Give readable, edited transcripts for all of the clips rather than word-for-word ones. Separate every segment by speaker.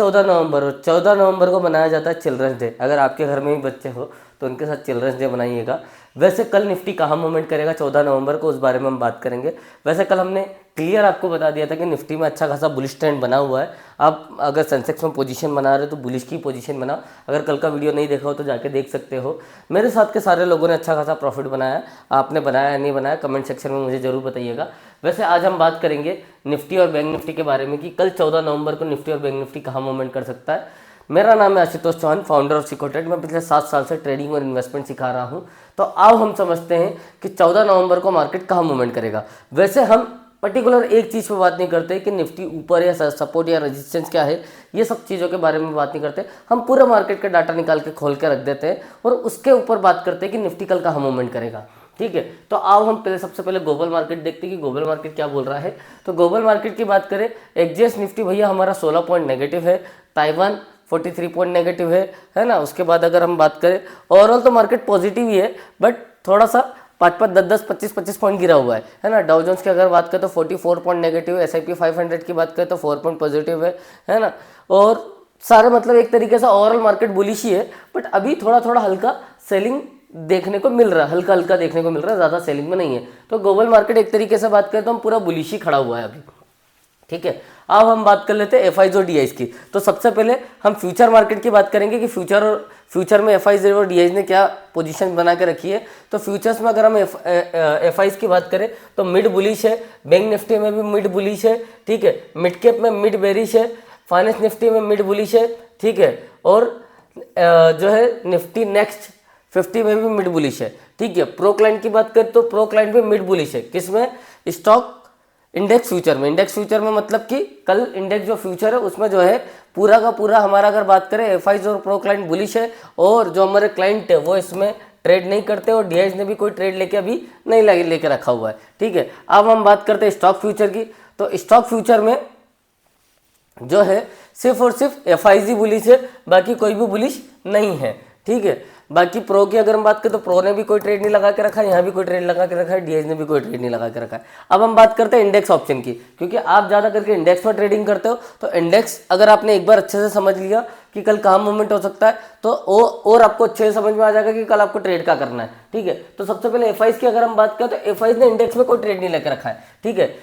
Speaker 1: 14 नवंबर, और 14 नवंबर को मनाया जाता है चिल्ड्रंस डे। अगर आपके घर में भी बच्चे हो तो उनके साथ चिल्ड्रंस डे मनाइएगा। वैसे कल निफ्टी कहाँ मूवमेंट करेगा 14 नवंबर को, उस बारे में हम बात करेंगे। वैसे कल हमने क्लियर आपको बता दिया था कि निफ्टी में अच्छा खासा बुलिश ट्रेंड बना हुआ है। आप अगर सेंसेक्स में पोजीशन बना रहे हो तो बुलिश की पोजीशन बनाओ। अगर कल का वीडियो नहीं देखा हो तो जाके देख सकते हो। मेरे साथ के सारे लोगों ने अच्छा खासा प्रॉफिट बनाया। आपने बनाया या नहीं बनाया, कमेंट सेक्शन में मुझे जरूर बताइएगा। वैसे आज हम बात करेंगे निफ्टी और बैंक निफ्टी के बारे में कि कल 14 नवंबर को निफ्टी और बैंक निफ्टी कहाँ मूवमेंट कर सकता है। मेरा नाम है आशुतोष चौहान, फाउंडर ऑफ सिकोटेड। मैं पिछले 7 साल से ट्रेडिंग और इन्वेस्टमेंट सिखा रहा हूं। तो आओ हम समझते हैं कि 14 नवंबर को मार्केट कहाँ मूवमेंट करेगा। वैसे हम पर्टिकुलर एक चीज़ पे बात नहीं करते कि निफ्टी ऊपर या सपोर्ट या रेजिस्टेंस क्या है, ये सब चीज़ों के बारे में बात नहीं करते। हम पूरा मार्केट का डाटा निकाल के खोल के रख देते हैं और उसके ऊपर बात करते हैं कि निफ्टी कल कहाँ मूवमेंट करेगा। ठीक है, तो आओ हम सबसे पहले ग्लोबल मार्केट देखते हैं कि ग्लोबल मार्केट क्या बोल रहा है। तो ग्लोबल मार्केट की बात करें, एक्सचेंज निफ्टी भैया हमारा 16 पॉइंट नेगेटिव है, ताइवान 43 पॉइंट नेगेटिव है ना। उसके बाद अगर हम बात करें ओवरऑल तो मार्केट पॉजिटिव ही है, बट थोड़ा सा 5-5, 10-10, 25-25 पॉइंट गिरा हुआ है ना। डाउ जोन्स की अगर बात करें तो 44 पॉइंट नेगेटिव है, S&P 500 की बात करें तो 4 पॉइंट पॉजिटिव है ना। और सारे मतलब एक तरीके से ओवरऑल मार्केट बुलिश ही है, बट अभी थोड़ा थोड़ा हल्का सेलिंग देखने को मिल रहा है, हल्का हल्का देखने को मिल रहा है, ज़्यादा सेलिंग में नहीं है। तो ग्लोबल मार्केट एक तरीके से बात करें तो हम पूरा बुलिश ही खड़ा हुआ है अभी। ठीक है, अब हम बात कर लेते हैं एफआईज और डीआईज की। तो सबसे पहले हम फ्यूचर मार्केट की बात करेंगे कि फ्यूचर में एफआईज और डीआईज ने क्या पोजीशन बना के रखी है। तो फ्यूचर्स में अगर हम एफआईज की बात करें तो मिड बुलिश है, बैंक निफ्टी में भी मिड बुलिश है। ठीक है, मिड कैप में मिड बेरिश है, फाइनेंस निफ्टी में मिड बुलिश है। ठीक है, और जो है निफ्टी नेक्स्ट 50 में भी मिड बुलिश है। ठीक है, प्रो क्लाइंट की बात करें तो प्रो क्लाइंट भी मिड बुलिश है। किसमें? स्टॉक इंडेक्स फ्यूचर में। इंडेक्स फ्यूचर में मतलब कि कल इंडेक्स जो फ्यूचर है उसमें जो है पूरा का पूरा हमारा अगर बात करें एफआईज और प्रो क्लाइंट बुलिश है, और जो हमारे क्लाइंट है वो इसमें ट्रेड नहीं करते, और डीआईज ने भी कोई ट्रेड लेके अभी नहीं लेके रखा हुआ है। ठीक है, अब हम बात करते हैं स्टॉक फ्यूचर की। तो स्टॉक फ्यूचर में जो है सिर्फ और सिर्फ एफआईज ही बुलिश है, बाकी कोई भी बुलिश नहीं है। ठीक है, बाकी प्रो की अगर हम बात करें तो प्रो ने भी कोई ट्रेड नहीं लगा के रखा है, यहाँ भी कोई ट्रेड लगा के रखा है, डीएच ने भी कोई ट्रेड नहीं लगा के रखा है। अब हम बात करते हैं इंडेक्स ऑप्शन की, क्योंकि आप ज़्यादा करके इंडेक्स में ट्रेडिंग करते हो। तो इंडेक्स अगर आपने एक बार अच्छे से समझ लिया कि कल कहाँ मूवमेंट हो सकता है, तो और आपको अच्छे से समझ में आ जाएगा कि कल आपको ट्रेड क्या करना है। ठीक है, तो सबसे पहले एफआईज की अगर हम बात करें तो एफआईज ने इंडेक्स में कोई ट्रेड नहीं लेकर रखा है। ठीक है,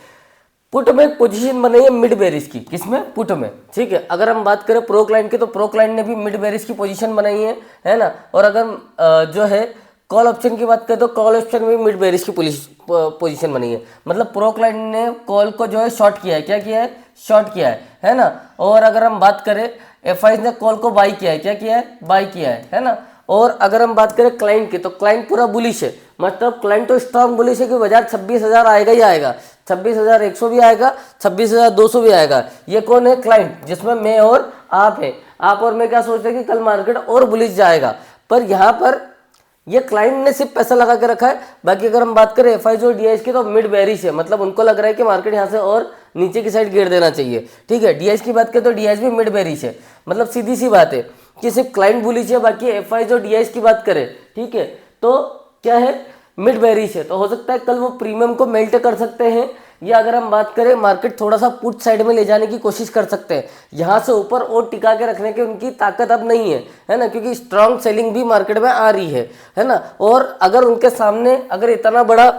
Speaker 1: पुट में पोजीशन बनाई है मिड बेरिश की। किसमें? पुट में। ठीक है, अगर हम बात करें प्रो क्लाइंट की तो प्रो क्लाइंट ने भी मिड बेरिश की पोजीशन बनाई है ना। और अगर जो है कॉल ऑप्शन की बात करें तो कॉल ऑप्शन में भी मिड बेरिश की पोजीशन बनी है। मतलब प्रो क्लाइंट ने कॉल को जो है शॉर्ट किया है। क्या किया है? शॉर्ट किया है ना। और अगर हम बात करें एफआईज ने कॉल को बाई किया है। क्या किया है? बाई किया है ना। और अगर हम बात करें क्लाइंट की तो क्लाइंट पूरा बुलिश है। मतलब क्लाइंट तो स्ट्रांग बुलिश है कि बाजार 26,000 आएगा ही आएगा, 26,100 भी आएगा, 26,200 भी आएगा। ये कौन है? क्लाइंट, जिसमें मैं और आप है। आप और मैं क्या सोचते हैं कि कल मार्केट और बुलिश जाएगा, पर यहाँ पर ये क्लाइंट ने सिर्फ पैसा लगा के रखा है। बाकी अगर हम बात करें एफआईज और डीआईज की तो मिड बेरिश है। मतलब उनको लग रहा है कि मार्केट यहाँ से और नीचे की साइड गिर देना चाहिए। ठीक है, डीआईज की बात करें तो डीआईज भी मिड बेरिश है। मतलब सीधी सी बात है कि सिर्फ क्लाइंट बुलिश है, बाकी एफआईज और डीआईज की बात करें, ठीक है, तो क्या है? मिड बेरिश है। तो हो सकता है कल वो प्रीमियम को मेल्ट कर सकते हैं, या अगर हम बात करें मार्केट थोड़ा सा पुट साइड में ले जाने की कोशिश कर सकते हैं। यहाँ से ऊपर और टिका के रखने की उनकी ताकत अब नहीं है ना, क्योंकि स्ट्रांग सेलिंग भी मार्केट में आ रही है ना। और अगर उनके सामने अगर इतना बड़ा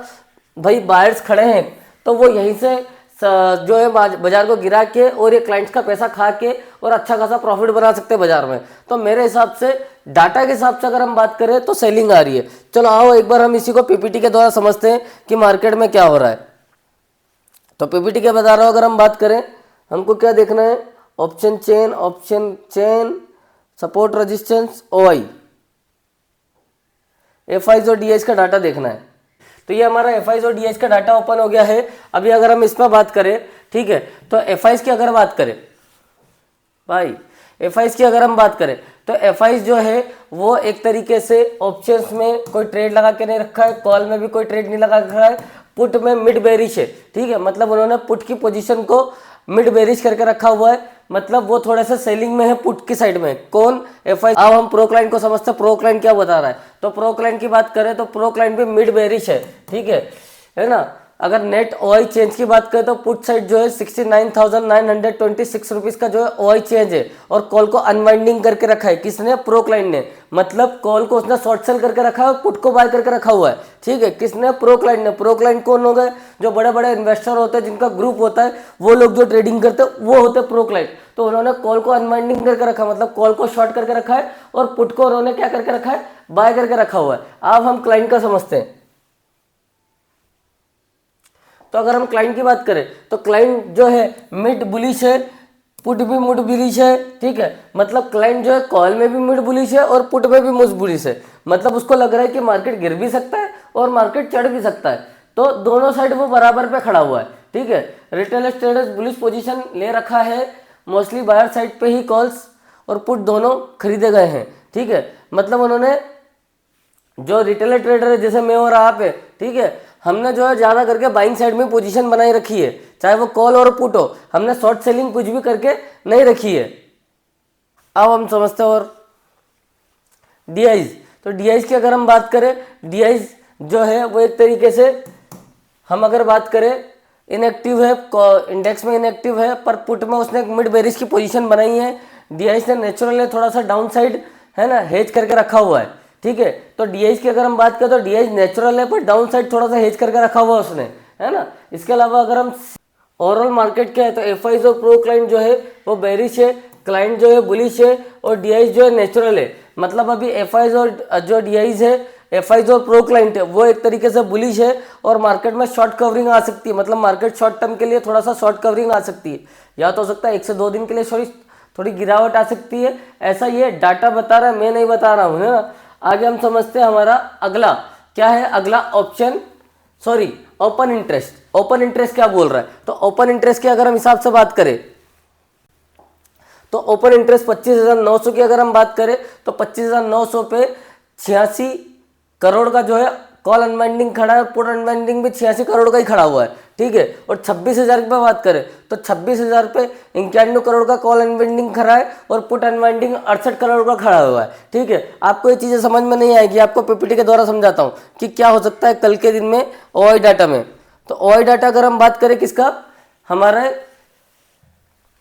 Speaker 1: भाई बायर्स खड़े हैं तो वो यहीं से जो है बाजार को गिरा के और ये क्लाइंट्स का पैसा खा के और अच्छा खासा प्रॉफिट बना सकते हैं बाजार में। तो मेरे हिसाब से डाटा के हिसाब से अगर हम बात करें तो सेलिंग आ रही है। चलो आओ एक बार हम इसी को पीपीटी के द्वारा समझते हैं कि मार्केट में क्या हो रहा है। तो पीपीटी क्या बता रहा हूं, अगर हम बात करें हमको क्या देखना है? Option chain, support resistance, OI, FIIs और डीएच का डाटा देखना है। तो ये हमारा एफआईज और डीएच का डाटा ओपन हो गया है। अभी अगर हम इसमें बात करें, ठीक है, तो एफआईज की अगर बात करें भाई, एफआईज की अगर हम बात करें तो एफआईज जो है वो एक तरीके से ऑप्शंस में कोई ट्रेड लगा के नहीं रखा है, कॉल में भी कोई ट्रेड नहीं लगा रखा है, पुट में मिड बेरिश है। ठीक है, मतलब उन्होंने पुट की पोजीशन को मिड बेरिश करके रखा हुआ है। मतलब वो थोड़ा सा सेलिंग में है पुट की साइड में। कौन? एफआई। अब हम प्रो क्लाइंट को समझते हैं, प्रो क्लाइंट क्या बता रहा है। तो प्रो क्लाइंट की बात करें तो प्रो क्लाइंट भी मिड बेरिश है। ठीक है ना। अगर नेट ओआई चेंज की बात करें तो पुट साइड जो है 69,926 रुपीज का जो है ओआई चेंज है, और कॉल को अनवाइंडिंग करके रखा है किसने, प्रो क्लाइंट ने। मतलब कॉल को उसने शॉर्ट सेल करके रखा है और पुट को बाय करके रखा हुआ है, ठीक है, किसने, प्रो क्लाइंट ने। प्रो क्लाइंट कौन हो गए, जो बड़े बड़े इन्वेस्टर होते हैं जिनका ग्रुप होता है, वो लोग जो ट्रेडिंग करते हैं वो होते हैं प्रो क्लाइंट। तो उन्होंने कॉल को अनवाइंडिंग करके रखा, मतलब कॉल को शॉर्ट करके रखा है, और पुट को उन्होंने क्या करके रखा है, बाय करके रखा हुआ है। अब हम क्लाइंट का समझते हैं। तो अगर हम क्लाइंट की बात करें तो क्लाइंट जो है मिड बुलिश है, पुट भी मिड बुलिश है, ठीक है। मतलब क्लाइंट जो है कॉल में भी मिड बुलिश है और पुट में भी मिड बुलिश है। मतलब उसको लग रहा है कि मार्केट गिर भी सकता है और मार्केट चढ़ भी सकता है, तो दोनों साइड वो बराबर पे खड़ा हुआ है, ठीक है। रिटेल ट्रेडर्स बुलिश पोजीशन ले रखा है, मोस्टली बायर साइड पे ही कॉल्स और पुट दोनों खरीदे गए हैं, ठीक है। मतलब उन्होंने, जो रिटेलर ट्रेडर है जैसे मैं और आप है, ठीक है, हमने जो है ज़्यादा करके बाइंग साइड में पोजीशन बनाई रखी है, चाहे वो कॉल और पुट हो, हमने शॉर्ट सेलिंग कुछ भी करके नहीं रखी है। अब हम समझते हैं और डीआईज। तो डीआईज की अगर हम बात करें, डीआईज जो है वो एक तरीके से, हम अगर बात करें, इनएक्टिव है, इंडेक्स में इनएक्टिव है, पर पुट में उसने एक मिड बेरिश की पोजीशन बनाई है। डीआईज ने नेचुरल है, थोड़ा सा डाउन साइड है ना, हेज करके रखा हुआ है, ठीक है। तो डीआईज की अगर हम बात करें तो डीआईज नेचुरल है, पर डाउन साइड थोड़ा सा हेज करके रखा हुआ है उसने, है ना। इसके अलावा अगर हम ओवरऑल मार्केट क्या है तो एफआईज और प्रो क्लाइंट जो है वो बेरिश है, क्लाइंट जो है बुलिश है, और डीआईज जो है नेचुरल है। मतलब अभी एफआईज और जो डीआईज है, एफआईज और प्रो क्लाइंट है, वो एक तरीके से बुलिश है और मार्केट में शॉर्ट कवरिंग आ सकती है। मतलब मार्केट शॉर्ट टर्म के लिए थोड़ा सा शॉर्ट कवरिंग आ सकती है, या तो हो सकता है 1 से 2 दिन के लिए थोड़ी गिरावट आ सकती है, ऐसा ये डाटा बता रहा है, मैं नहीं बता रहा हूँ, है ना। आगे हम समझते हैं हमारा अगला क्या है, अगला option, sorry, open interest. Open interest क्या बोल रहा है, तो ओपन इंटरेस्ट की अगर हम हिसाब से बात करें तो ओपन इंटरेस्ट 25,900 की अगर हम बात करें तो 25,900 पे 86 करोड़ का जो है कॉल अनवाइंडिंग खड़ा है, पुट अनवाइंडिंग भी 86 करोड़ का ही खड़ा हुआ है, ठीक है। और 26,000 की बात करें तो 26,000 पे 91 करोड़ का कॉल अनवाइंडिंग खड़ा है और पुट अनवाइंडिंग 68 करोड़ का खड़ा हुआ है, ठीक है। आपको ये चीज़ें समझ में नहीं आएगी, आपको पीपीटी के द्वारा समझाता हूँ कि क्या हो सकता है कल के दिन में ओआई डाटा में। तो ओआई डाटा अगर हम बात करें किसका, हमारे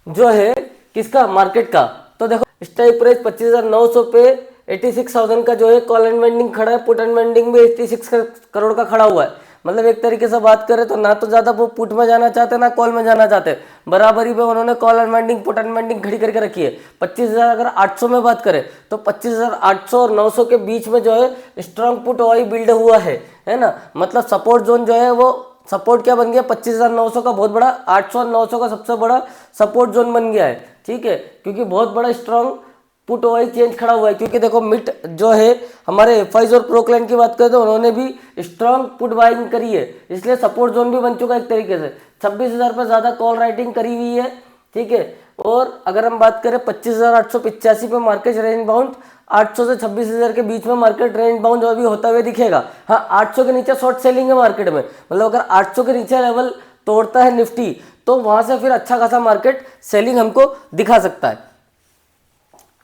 Speaker 1: जो है किसका, मार्केट का, तो देखो स्ट्राइक प्राइस 25,900 पे 86,000 का जो है कॉल अनवाइंडिंग खड़ा है, पुट अनवाइंडिंग भी 86 करोड़ का खड़ा हुआ है। मतलब एक तरीके से बात करें तो ना तो ज्यादा वो पुट में जाना चाहते ना कॉल में जाना चाहते, बराबरी पे उन्होंने कॉल अनवाइंडिंग पुट अनवाइंडिंग खड़ी करके रखी है। 25,000 अगर 800 में बात करें तो 25,800 और 900 के बीच में जो है स्ट्रॉन्ग पुट ओआई बिल्ड हुआ है ना। मतलब सपोर्ट जोन जो है वो सपोर्ट क्या बन गया, 25,900 का बहुत बड़ा, 800 और 900 का सबसे बड़ा सपोर्ट जोन बन गया है, ठीक है। क्योंकि बहुत बड़ा स्ट्रॉन्ग पुट ओआई चेंज खड़ा हुआ है, क्योंकि देखो मिट जो है हमारे एफआईज और प्रो क्लाइंट की बात करें तो उन्होंने भी स्ट्रॉन्ग पुट बाइंग करी है, इसलिए सपोर्ट जोन भी बन चुका है एक तरीके से। 26,000 पर ज्यादा कॉल राइटिंग करी हुई है, ठीक है। और अगर हम बात करें 25,885 पे मार्केट रेंज बाउंड, 800 से 26,000 के बीच में मार्केट रेंज बाउंड अभी होता हुआ दिखेगा। हाँ, 800 के नीचे शॉर्ट सेलिंग है मार्केट में, मतलब अगर 800 के नीचे लेवल तोड़ता है निफ्टी तो वहां से फिर अच्छा खासा मार्केट सेलिंग हमको दिखा सकता है।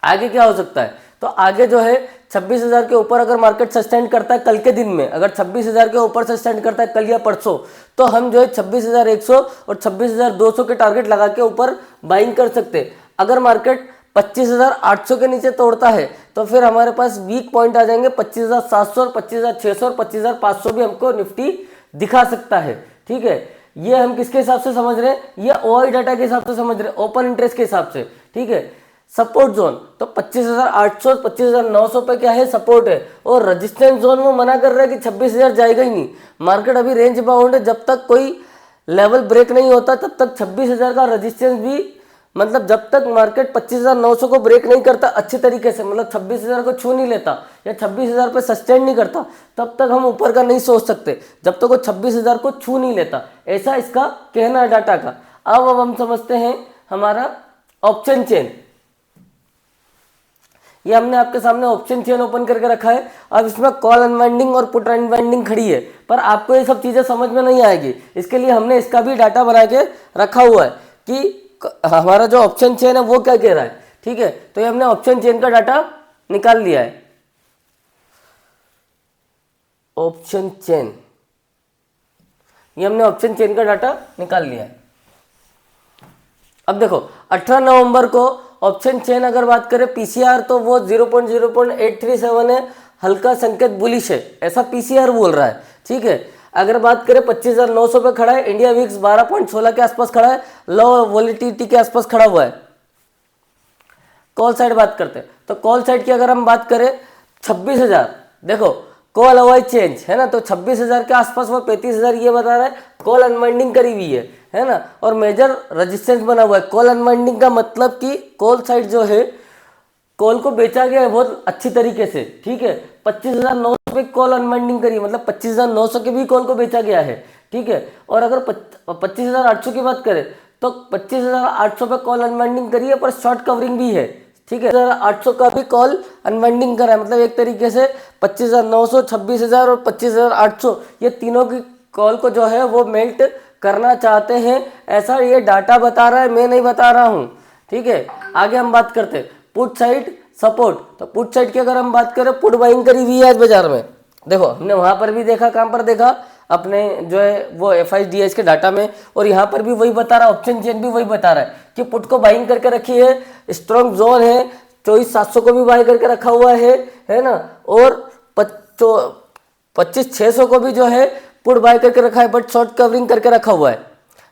Speaker 1: आगे क्या हो सकता है, तो आगे जो है 26,000 के ऊपर अगर मार्केट सस्टेन करता है कल के दिन में, अगर 26,000 के ऊपर सस्टेन करता है कल या परसों, तो हम जो है 26,100 और 26,200 के टारगेट लगा के ऊपर बाइंग कर सकते हैं। अगर मार्केट 25,800 के नीचे तोड़ता है तो फिर हमारे पास वीक पॉइंट आ जाएंगे 25,700 और 25,600 और 25,500 भी हमको निफ्टी दिखा सकता है, ठीक है। ये हम किसके हिसाब से समझ रहे हैं, ये ओआई डाटा के हिसाब से समझ रहे हैं, ओपन इंटरेस्ट के हिसाब से, ठीक है। सपोर्ट जोन तो 25,800 25,900 पे क्या है, सपोर्ट है, और रेजिस्टेंस जोन वो मना कर रहा है कि 26,000 जाएगा ही नहीं। मार्केट अभी रेंज बाउंड है, जब तक कोई लेवल ब्रेक नहीं होता तब तक 26,000 का रेजिस्टेंस भी, मतलब जब तक मार्केट 25,900 को ब्रेक नहीं करता अच्छी तरीके से, मतलब 26,000 को छू नहीं लेता या 26,000 पे सस्टेन नहीं करता, तब तक हम ऊपर का नहीं सोच सकते, जब तक वो 26,000 को छू नहीं लेता, ऐसा इसका कहना है डाटा का। अब हम समझते हैं हमारा ऑप्शन चेन। ये हमने आपके सामने ऑप्शन चेन ओपन करके रखा है। अब इसमें कॉल अनवाइंडिंग और पुट अनवाइंडिंग खड़ी है, पर आपको ये सब चीजें समझ में नहीं आएगी, इसके लिए हमने इसका भी डाटा बना के रखा हुआ है कि हमारा जो ऑप्शन चेन है वो क्या कह रहा है, ठीक है। तो ये हमने ऑप्शन चेन का डाटा निकाल लिया है। ऑप्शन चेन ये हमने ऑप्शन चेन का डाटा निकाल लिया है। अब देखो 18 नवंबर को ऑप्शन चेन अगर बात करें पीसीआर तो वो 0.837 है, हल्का संकेत बुलिश है, ऐसा पीसीआर बोल रहा है। ठीक है, अगर बात करें 25,900 पे खड़ा है, इंडिया विक्स 12.16 के आसपास खड़ा है, लो वॉलिटिलिटी के आसपास खड़ा हुआ है। कॉल साइड बात करते हैं तो कॉल साइड की अगर हम बात करें 26,000, देखो कॉल अवॉइड चेंज है ना, तो 26,000 के आसपास वो 35,000 ये बता रहा है, कॉल अनवाइंडिंग करी हुई है ना, और मेजर रेजिस्टेंस बना हुआ है। कॉल अनवाइंडिंग का मतलब कि कॉल साइड जो है कॉल को बेचा गया है बहुत अच्छी तरीके से। ठीक है, 25,900 पे कॉल अनवाइंडिंग करी, मतलब 25,900 के भी कॉल को बेचा गया है। ठीक है, और अगर 25,800 की बात करें तो 25,800 पे कॉल अनवाइंडिंग करी है, पर शॉर्ट कवरिंग भी है। ठीक है, 800 का भी कॉल अनवाइंडिंग करा है, मतलब एक तरीके से 25,900, 26,000 और 25,800 ये तीनों की कॉल को जो है वो मेल्ट करना चाहते हैं, ऐसा ये डाटा बता रहा है, मैं नहीं बता रहा हूँ। ठीक है, आगे हम बात करते हैं पुट साइड सपोर्ट। तो पुट साइड की अगर हम बात करें, पुट बाइंग करी हुई है आज बाजार में। देखो हमने वहां पर भी देखा, कहां पर देखा, अपने जो है वो FIDS के डाटा में, और यहाँ पर भी वही बता रहा है, ऑप्शन चेन भी वही बता रहा है कि पुट को बाइंग करके रखी है, स्ट्रॉन्ग जोन है, 24,700 को भी बाई करके रखा हुआ है ना, और 25,600 को भी जो है पुट बाय करके रखा है, बट शॉर्ट कवरिंग करके रखा हुआ है।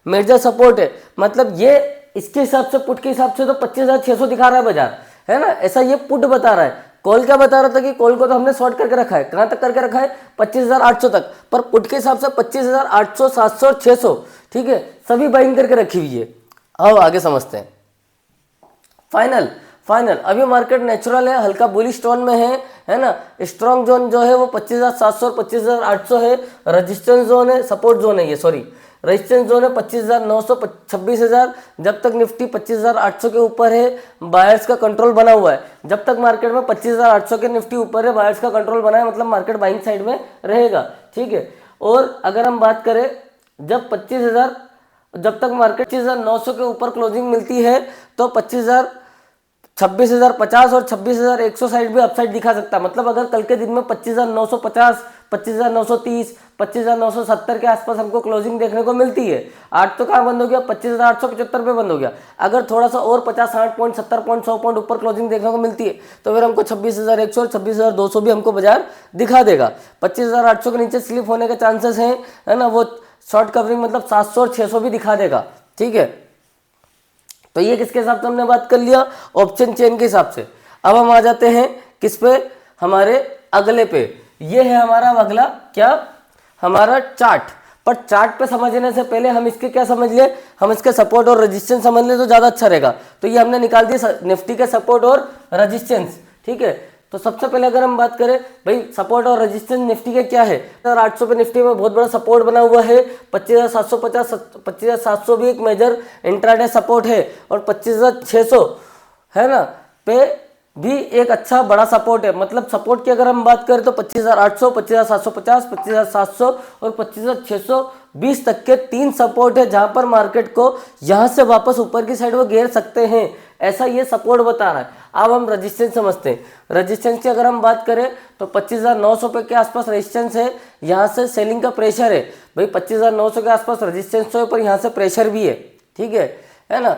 Speaker 1: मेजर सपोर्ट है, मतलब ये इसके हिसाब से पुट के हिसाब से तो 25,600 दिखा रहा है बाजार, है ना, ऐसा ये पुट बता रहा है। कॉल क्या बता रहा था कि कॉल को तो हमने शॉर्ट करके रखा है, कहां तक करके रखा है, 25,800 तक, पर पुट के हिसाब से 25,800, 700 और 600, ठीक है, सभी बाइंग करके रखी हुई है। आओ आगे समझते हैं। फाइनल अभी मार्केट नेचुरल है, हल्का बुलिश टोन में है ना। स्ट्रॉन्ग जोन जो है वो 25,700 और 25,800 है, रेजिस्टेंस जोन है, सपोर्ट जोन है ये, सॉरी रेजिस्टेंस जोन है 25,900, 26,000। जब तक निफ्टी 25,800 के ऊपर है, बायर्स का कंट्रोल बना हुआ है। जब तक मार्केट में 25,800 के निफ्टी ऊपर है, बायर्स का कंट्रोल बना है, मतलब मार्केट बाइंग साइड में रहेगा। ठीक है, और अगर हम बात करें जब 25,000, जब तक मार्केट 25,900 के ऊपर क्लोजिंग मिलती है तो 26,050 और 26,100 साइड भी अपसाइड दिखा सकता है। मतलब अगर कल के दिन में 25,950, 25,930, 25,970 के आसपास हमको क्लोजिंग देखने को मिलती है, आज तो कहाँ बंद हो गया, 25,875 पे बंद हो गया। अगर थोड़ा सा और 50, 60 पॉइंट, 70 पॉइंट, 100 पॉइंट ऊपर क्लोजिंग देखने को मिलती है तो फिर हमको 26,100 और 26,200 भी हमको बाजार दिखा देगा। 25,800 के नीचे स्लिप होने के चांसेस हैं, है ना, वो शॉर्ट कवरिंग मतलब 700 और 600 भी दिखा देगा। ठीक है, तो ये किसके हिसाब से हमने बात कर लिया, ऑप्शन चेन के हिसाब से। अब हम आ जाते हैं किस पे, हमारे अगले पे। ये है हमारा अगला क्या, हमारा चार्ट। पर चार्ट पे समझने से पहले हम इसके क्या समझ ले, हम इसके सपोर्ट और रेजिस्टेंस समझ ले तो ज्यादा अच्छा रहेगा। तो ये हमने निकाल दिया निफ्टी के सपोर्ट और रेजिस्टेंस। ठीक है, तो सबसे पहले अगर हम बात करें भाई सपोर्ट और रेजिस्टेंस निफ्टी के क्या है, 800 पे निफ्टी में बहुत बड़ा सपोर्ट बना हुआ है, 25,750, 25,700 भी एक मेजर इंट्राडे सपोर्ट है, और 25,600 है ना पे भी एक अच्छा बड़ा सपोर्ट है। मतलब सपोर्ट की अगर हम बात करें तो 25,800, 25,750, 25,700 और 25,620 तक के 3 सपोर्ट है, जहां पर मार्केट को यहां से वापस ऊपर की साइड वो घेर सकते हैं, ऐसा ये सपोर्ट बता रहा है। अब हम रेजिस्टेंस समझते हैं। रेजिस्टेंस की अगर हम बात करें तो 25,900 पे के आसपास रेजिस्टेंस है, यहाँ से सेलिंग का प्रेशर है भाई, 25,900 के आसपास रेजिस्टेंस है, पर यहाँ से प्रेशर भी है। ठीक है ना,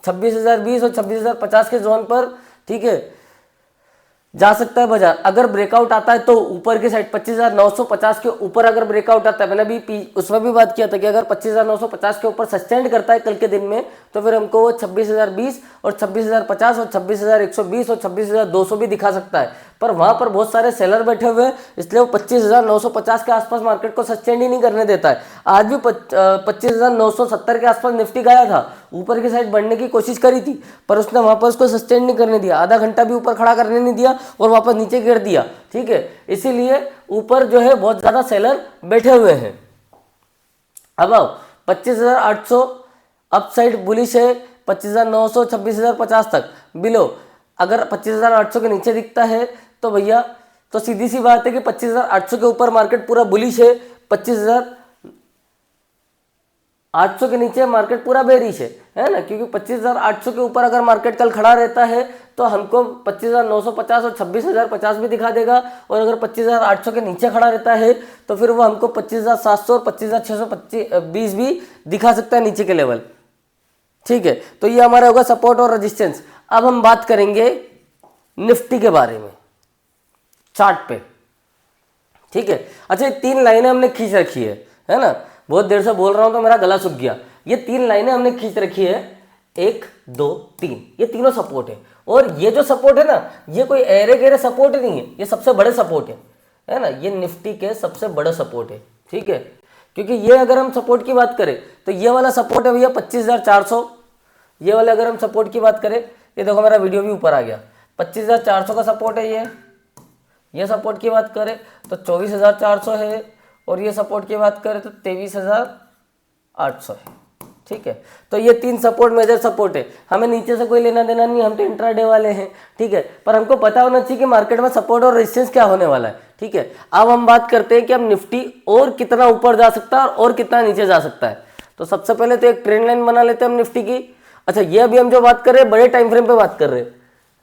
Speaker 1: 26,020 और 26,050 के जोन पर, ठीक है, जा सकता है बाजार। अगर ब्रेकआउट आता है तो ऊपर की साइड 25,950 के ऊपर अगर ब्रेकआउट आता है, मैंने अभी उसमें भी बात किया था कि अगर 25,950 के ऊपर सस्टेंड करता है कल के दिन में तो फिर हमको वो 26,020 और 26,050 और 26,120 और 26,200 भी दिखा सकता है। पर वहां पर बहुत सारे सेलर बैठे हुए हैं, इसलिए वो 25,950 के आसपास मार्केट को सस्टेंड ही नहीं करने देता है। आज भी 25,970 के आसपास निफ्टी गया था, ऊपर की साइड बढ़ने की कोशिश करी थी, पर उसने वहां पर उसको सस्टेंड नहीं करने दिया, आधा घंटा भी ऊपर खड़ा करने नहीं दिया और वापस नीचे गिर दिया। ठीक है, इसीलिए ऊपर जो है बहुत ज्यादा सेलर बैठे हुए हैं। अब 25,800 अपसाइड बुलिश है, 25,900, 26,050 तक बिलो। अगर 25,800 के नीचे दिखता है तो भैया तो सीधी सी बात है कि 25,800 के ऊपर मार्केट पूरा बुलिश है, 25,800 के नीचे मार्केट पूरा बेरिश है ना, क्योंकि 25,800 के ऊपर अगर मार्केट कल खड़ा रहता है तो हमको 25,950 और 26,050 भी दिखा देगा। और अगर 25,800 के नीचे खड़ा रहता है तो फिर वो हमको 25,700 और 25,620 भी दिखा सकता है नीचे के लेवल। ठीक है, तो ये हमारा होगा सपोर्ट और रेजिस्टेंस। अब हम बात करेंगे निफ्टी के बारे में चार्ट पे। ठीक है, अच्छा ये 3 लाइनें हमने खींच रखी है ना, बहुत देर से बोल रहा हूं तो मेरा गला सूख गया। ये 3 लाइनें हमने खींच रखी है, 1 2 3, ये तीनों सपोर्ट है। और ये जो सपोर्ट है ना, ये कोई एरे गेरे सपोर्ट नहीं है, ये सबसे बड़े सपोर्ट है ना, ये निफ्टी के सबसे बड़े सपोर्ट है। ठीक है, क्योंकि ये अगर हम सपोर्ट की बात करें तो ये वाला सपोर्ट है भैया 25,400। ये वाले अगर हम सपोर्ट की बात करें, ये देखो मेरा वीडियो भी ऊपर आ गया, 25,400 का सपोर्ट है ये सपोर्ट की बात करें तो 24,400 है, और ये सपोर्ट की बात करें तो 23,800 है। ठीक है, तो ये 3 सपोर्ट मेजर सपोर्ट है, हमें नीचे से कोई लेना देना नहीं, हम तो इंट्राडे वाले हैं। ठीक है, पर हमको पता होना चाहिए कि मार्केट में सपोर्ट और रेजिस्टेंस क्या होने वाला है। ठीक है, अब हम बात करते हैं कि हम निफ्टी और कितना ऊपर जा सकता है और कितना नीचे जा सकता है। तो सबसे पहले तो एक ट्रेंड लाइन बना लेते हैं हम निफ्टी की। अच्छा, ये अभी हम जो बात कर रहे हैं बड़े टाइम फ्रेम पे बात कर रहे हैं,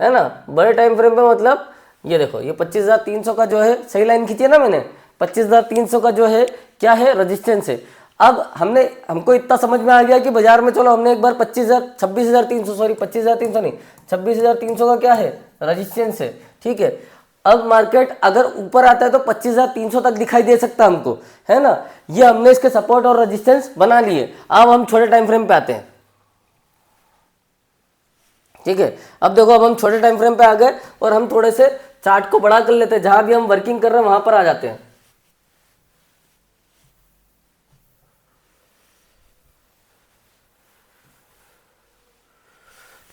Speaker 1: है ना, बड़े टाइम फ्रेम पे मतलब ये देखो, ये 25,300 का जो है सही लाइन खींची है ना मैंने, 25,300 का जो है क्या है, रेजिस्टेंस है। अब हमको इतना समझ में आ गया कि बाजार में चलो हमने एक बार 25,300 नहीं, 26,300 का क्या है, रेजिस्टेंस है। ठीक है, अब मार्केट अगर ऊपर आता है तो 25,300 तक दिखाई दे सकता है हमको, है ना, ये हमने इसके सपोर्ट और रेजिस्टेंस बना लिए। अब हम छोटे टाइम फ्रेम पे आते हैं। ठीक है, अब देखो, अब हम छोटे टाइम फ्रेम पे आ गए और हम थोड़े से चार्ट को बड़ा कर लेते हैं, जहां भी हम वर्किंग कर रहे हैं वहां पर आ जाते हैं।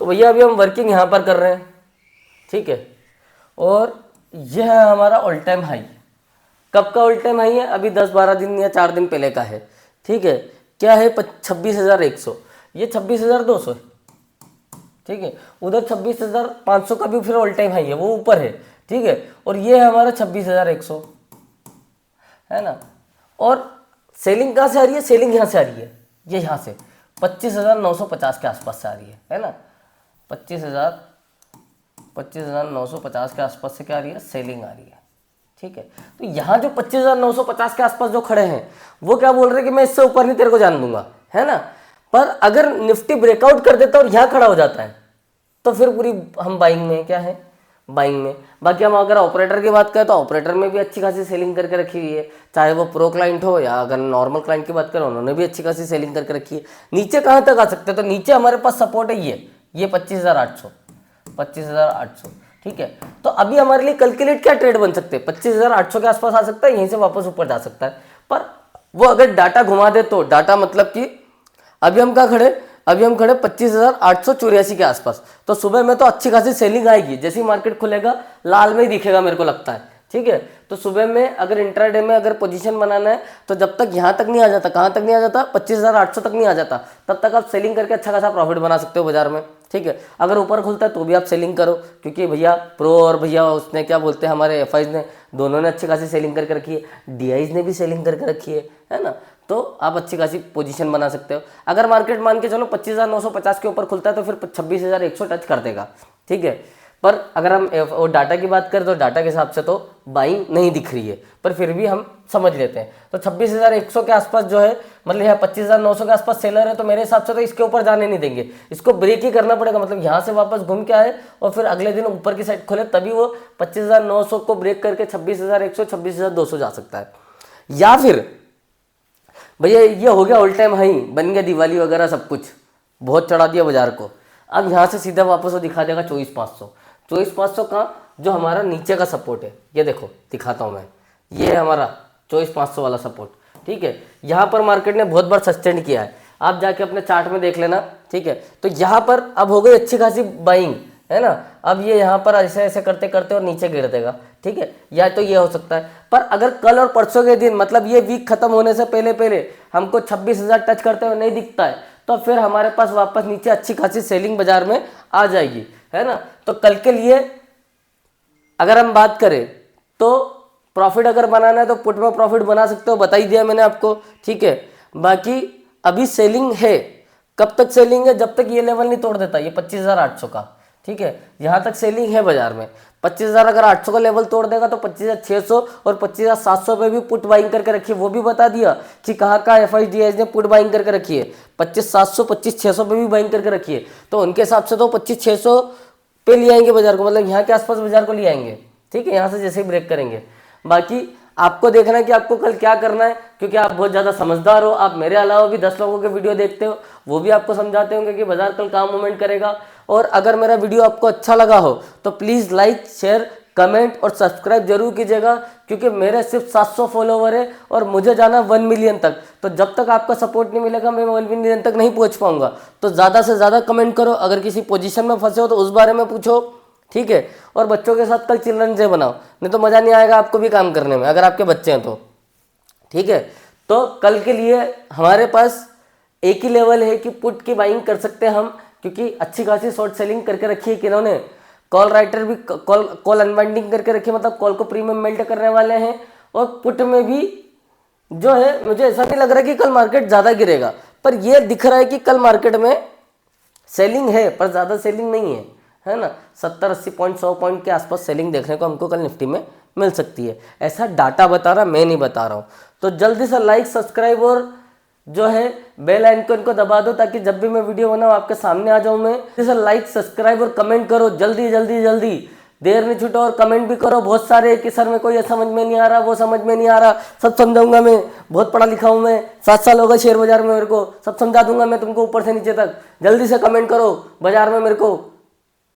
Speaker 1: तो भैया अभी हम वर्किंग यहां पर कर रहे हैं। ठीक है, और यह है हमारा ऑल टाइम हाई। कब का ऑल टाइम हाई है, अभी 10-12 दिन या 4 दिन पहले का है। ठीक है, क्या है, 26,100, ये 26,200 है। ठीक है, उधर 26,500 का भी फिर ऑल टाइम हाई है, वो ऊपर है। ठीक है, और ये है हमारा 26,100, है ना। और सेलिंग कहाँ से आ रही है, सेलिंग यहाँ से आ रही है, ये यहाँ से 25,950 के आसपास से आ रही है ना, 25,950 के आसपास से क्या आ रही है, सेलिंग आ रही है। ठीक है, तो यहाँ जो 25,950 के आसपास जो खड़े हैं वो क्या बोल रहे हैं कि मैं इससे ऊपर नहीं तेरे को जान दूंगा, है ना। पर अगर निफ्टी ब्रेकआउट कर देता और यहाँ खड़ा हो जाता है तो फिर पूरी हम बाइंग में, क्या है, बाइंग में। बाकी हम अगर ऑपरेटर की बात करें तो ऑपरेटर में भी अच्छी खासी सेलिंग करके रखी हुई है, चाहे वो प्रो क्लाइंट हो या अगर नॉर्मल क्लाइंट की बात करें, उन्होंने भी अच्छी खासी सेलिंग करके रखी है। नीचे कहाँ तक आ सकते हैं, तो नीचे हमारे पास सपोर्ट है ये 25,800। ठीक है, तो अभी हमारे लिए कैलकुलेट क्या ट्रेड बन सकते हैं, 25,800 के आसपास आ सकता है, यहीं से वापस ऊपर जा सकता है। पर वो अगर डाटा घुमा दे तो, डाटा मतलब कि अभी हम क्या खड़े, अभी हम खड़े 25,884 के आसपास। तो सुबह में तो अच्छी खासी सेलिंग आएगी, जैसे ही मार्केट खुलेगा लाल में ही दिखेगा मेरे को लगता है। ठीक है, तो सुबह में अगर इंट्राडे में अगर पोजीशन बनाना है तो जब तक यहाँ तक नहीं आ जाता, कहाँ तक नहीं आ जाता, 25,800 तक नहीं आ जाता, तब तक आप सेलिंग करके अच्छा खासा प्रॉफिट बना सकते हो बाजार में। ठीक है, अगर ऊपर खुलता है तो भी आप सेलिंग करो, क्योंकि भैया प्रो और भैया उसने क्या बोलते हैं, हमारे एफआईज ने, दोनों ने अच्छी खासी सेलिंग करके रखी है, डीआईज ने भी सेलिंग करके रखी है ना। तो आप अच्छी खासी पोजीशन बना सकते हो। अगर मार्केट मान के चलो 25,950 के ऊपर खुलता है तो फिर 26,100 टच कर देगा। ठीक है, पर अगर हम वो डाटा की बात करें तो डाटा के हिसाब से तो बाइंग नहीं दिख रही है, पर फिर भी हम समझ लेते हैं। तो 26,100 के आसपास जो है, मतलब यहाँ 25,900 के आसपास सेलर है, तो मेरे हिसाब से तो इसके ऊपर जाने नहीं देंगे, इसको ब्रेक ही करना पड़ेगा। मतलब यहाँ से वापस घूम के आए और फिर अगले दिन ऊपर की साइड खोले, तभी वो 25,900 को ब्रेक करके 26,100 26,200 जा सकता है। या फिर भैया ये हो गया ऑल टाइम हाई, बन गया दिवाली वगैरह सब कुछ, बहुत चढ़ा दिया बाजार को, अब यहाँ से सीधा वापस वो दिखा देगा 24,500 का जो हमारा नीचे का सपोर्ट है। ये देखो दिखाता हूँ मैं, ये है हमारा 24,500 वाला सपोर्ट। ठीक है, यहाँ पर मार्केट ने बहुत बार सस्टेंड किया है, आप जाके अपने चार्ट में देख लेना। ठीक है, तो यहाँ पर अब हो गई अच्छी खासी बाइंग, है ना। अब ये यहाँ पर ऐसे ऐसे करते करते और नीचे गिर देगा। ठीक है, या तो ये हो सकता है, पर अगर कल और परसों के दिन, मतलब ये वीक खत्म होने से पहले पहले हमको 26,000 टच करते हुए नहीं दिखता है, तो फिर हमारे पास वापस नीचे अच्छी खासी सेलिंग बाजार में आ जाएगी, है ना। तो कल के लिए अगर हम बात करें तो प्रॉफिट अगर बनाना है तो पुट में प्रॉफिट बना सकते हो, बता ही दिया मैंने आपको। ठीक है, बाकी अभी सेलिंग है, कब तक सेलिंग है, जब तक ये लेवल नहीं तोड़ देता, ये 25,800 का। ठीक है, यहाँ तक सेलिंग है बाजार में। 25,000 अगर 800 का लेवल तोड़ देगा तो 25,600 और 25,700 पे भी पुट बाइंग करके रखी है, वो भी बता दिया कि कहाँ कहाँ FIDIs ने पुट बाइंग करके रखी है। 25,700 25,600 पे भी बाइंग करके रखी है, तो उनके हिसाब से तो 25,600 पे ले आएंगे बाजार को, मतलब यहाँ के आसपास बाजार को ले आएंगे। ठीक है, यहाँ से जैसे ही ब्रेक करेंगे। बाकी आपको देखना है कि आपको कल क्या करना है, क्योंकि आप बहुत ज़्यादा समझदार हो। आप मेरे अलावा भी 10 लोगों के वीडियो देखते हो, वो भी आपको समझाते होंगे कि बाजार कल कहाँ मूवमेंट करेगा। और अगर मेरा वीडियो आपको अच्छा लगा हो तो प्लीज़ लाइक, शेयर, कमेंट और सब्सक्राइब जरूर कीजिएगा, क्योंकि मेरे सिर्फ 700 फॉलोवर है और मुझे जाना 1 मिलियन तक। तो जब तक आपका सपोर्ट नहीं मिलेगा मैं 1 मिलियन तक नहीं पहुँच पाऊँगा। तो ज़्यादा से ज़्यादा कमेंट करो, अगर किसी पोजीशन में फंसे हो तो उस बारे में पूछो। ठीक है, और बच्चों के साथ कल चिल्ड्रन डे बनाओ, नहीं तो मज़ा नहीं आएगा आपको भी काम करने में, अगर आपके बच्चे हैं तो। ठीक है, तो कल के लिए हमारे पास एक ही लेवल है कि पुट की बाइंग कर सकते हैं हम, क्योंकि अच्छी खासी शॉर्ट सेलिंग करके रखी है किन्होंने। कॉल राइटर भी कॉल अनवाइंडिंग करके रखी है, मतलब कॉल को प्रीमियम मेल्ट करने वाले हैं। और पुट में भी जो है, मुझे ऐसा नहीं लग रहा कि कल मार्केट ज़्यादा गिरेगा, पर यह दिख रहा है कि कल मार्केट में सेलिंग है, पर ज़्यादा सेलिंग नहीं है ना। 70-80 पॉइंट 100 पॉइंट के आसपास सेलिंग देखने को हमको कल निफ्टी में मिल सकती है, ऐसा डाटा बता रहा, मैं नहीं बता रहा हूँ। तो जल्दी से लाइक, सब्सक्राइब और जो है बेल आइकन को दबा दो, ताकि जब भी मैं वीडियो बनाऊँ आपके सामने आ जाऊँ मैं। जैसे लाइक, सब्सक्राइब और कमेंट करो, जल्दी जल्दी जल्दी, देर नहीं छूटो। और कमेंट भी करो बहुत सारे कि सर मेरे को ये समझ में नहीं आ रहा, वो समझ में नहीं आ रहा, सब समझाऊंगा मैं, बहुत पढ़ा लिखा हूँ मैं, 7 साल हो गए शेयर बाजार में, मेरे को सब समझा दूंगा मैं तुमको ऊपर से नीचे तक। जल्दी से कमेंट करो बाजार में मेरे को